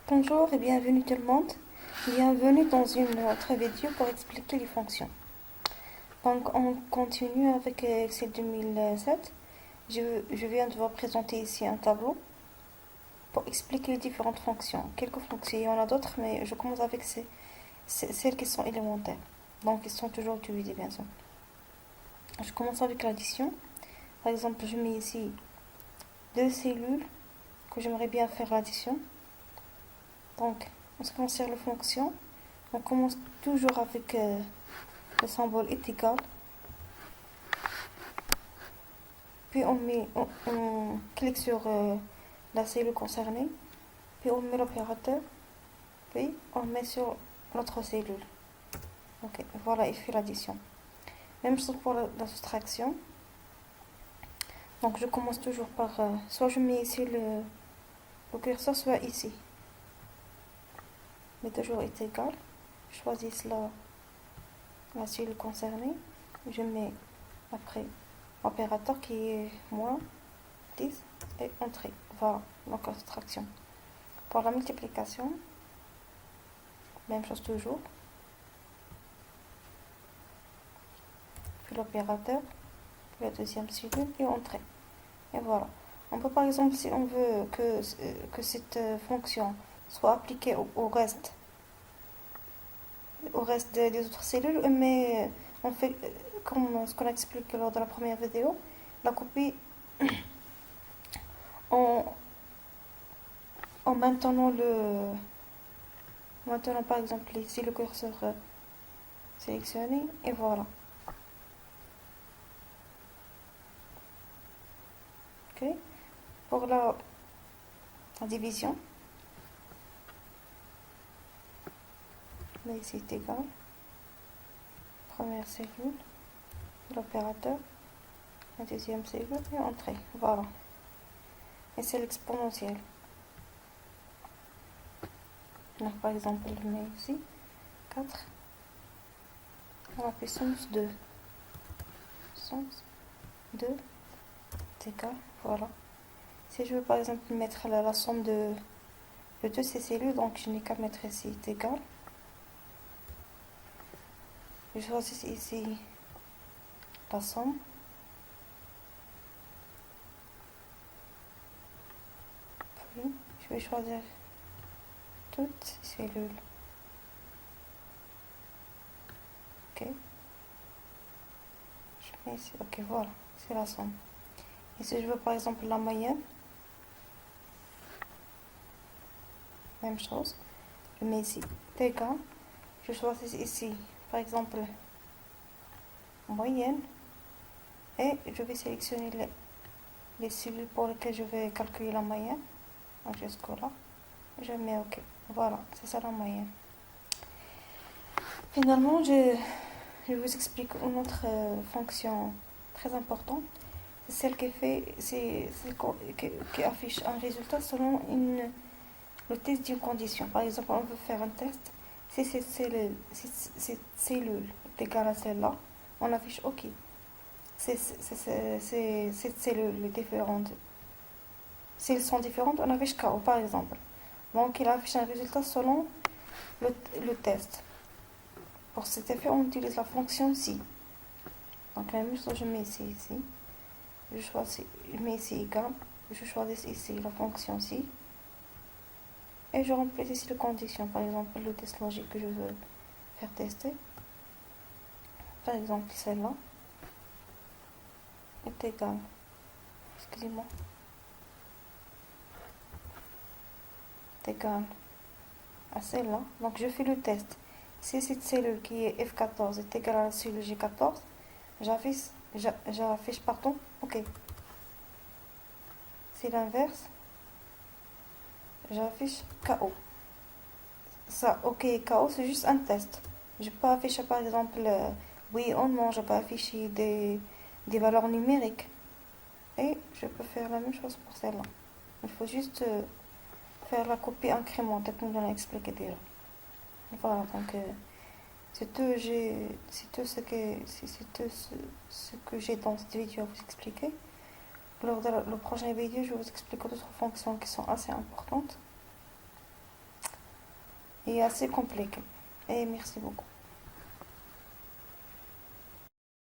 Bonjour et bienvenue tout le monde. Bienvenue dans une autre vidéo pour expliquer les fonctions. Donc on continue avec Excel 2007. Je viens de vous présenter ici un tableau pour expliquer les différentes fonctions. Quelques fonctions, il y en a d'autres, mais je commence avec celles qui sont élémentaires. Donc ils sont toujours utilisées bien sûr. Je commence avec l'addition. Par exemple, je mets ici deux cellules que j'aimerais bien faire l'addition. Donc, en ce qui concerne les fonctions, on commence toujours avec le symbole est égal. Puis on clique sur la cellule concernée. Puis on met l'opérateur. Puis on met sur l'autre cellule. Ok, voilà, il fait l'addition. Même chose pour la soustraction. Donc je commence toujours par soit je mets ici le curseur, soit ici. Mais toujours est égal. Je choisis la cellule concernée. Je mets après opérateur qui est moins 10 et entrée. Voilà, donc la soustraction. Pour la multiplication, même chose toujours. Puis l'opérateur, puis la deuxième cellule et entrée. Et voilà. On peut par exemple, si on veut que cette fonction soit appliquée au reste des autres cellules, mais on fait comme ce qu'on a expliqué lors de la première vidéo, la copie en, en maintenant par exemple ici le curseur sélectionné et voilà. Ok. Pour la division, mais ici c'est égal. Première cellule, l'opérateur, la deuxième cellule et entrée. Voilà. Et c'est l'exponentielle. Donc par exemple, je mets ici 4 à la puissance 2. Puissance 2 est égal. Voilà. Si je veux par exemple mettre la somme de deux ces cellules, donc je n'ai qu'à mettre ici est égal. Je choisis ici la somme. Puis je vais choisir toutes ces cellules. Ok. Je mets ici. Ok, voilà. C'est la somme. Et si je veux par exemple la moyenne, même chose. Je mets ici égal. Je choisis ici par exemple moyenne. Et je vais sélectionner les cellules pour lesquelles je vais calculer la moyenne. Donc jusqu'au là. Je mets OK. Voilà, c'est ça la moyenne. Finalement, je vous explique une autre fonction très importante. C'est celle qui affiche un résultat selon le test d'une condition. Par exemple, on veut faire un test. Si cette cellule est égale à celle-là, on affiche OK. Cette cellule est différente. Si elles sont différentes, on affiche KO par exemple. Donc il affiche un résultat selon le test. Pour cet effet, on utilise la fonction si. Donc la même chose, je mets ici. Je mets ici égal. Je choisis ici la fonction si. Et je remplis ici les conditions. Par exemple, le test logique que je veux faire tester. Par exemple, celle-là est égale. Excusez-moi. Est égale à celle-là. Donc je fais le test. Si cette cellule qui est F14 est égale à la cellule G14, j'affiche pardon, OK. C'est l'inverse, j'affiche KO. Ça, OK et KO, c'est juste un test. Je peux afficher par exemple oui ou non, je peux afficher des valeurs numériques. Et je peux faire la même chose pour celle-là. Il faut juste faire la copie incrémentale comme on a expliqué déjà. Voilà, donc c'est tout ce que j'ai dans cette vidéo à vous expliquer. Lors de la prochaine vidéo, je vais vous expliquer d'autres fonctions qui sont assez importantes. et assez compliqué. Et merci beaucoup.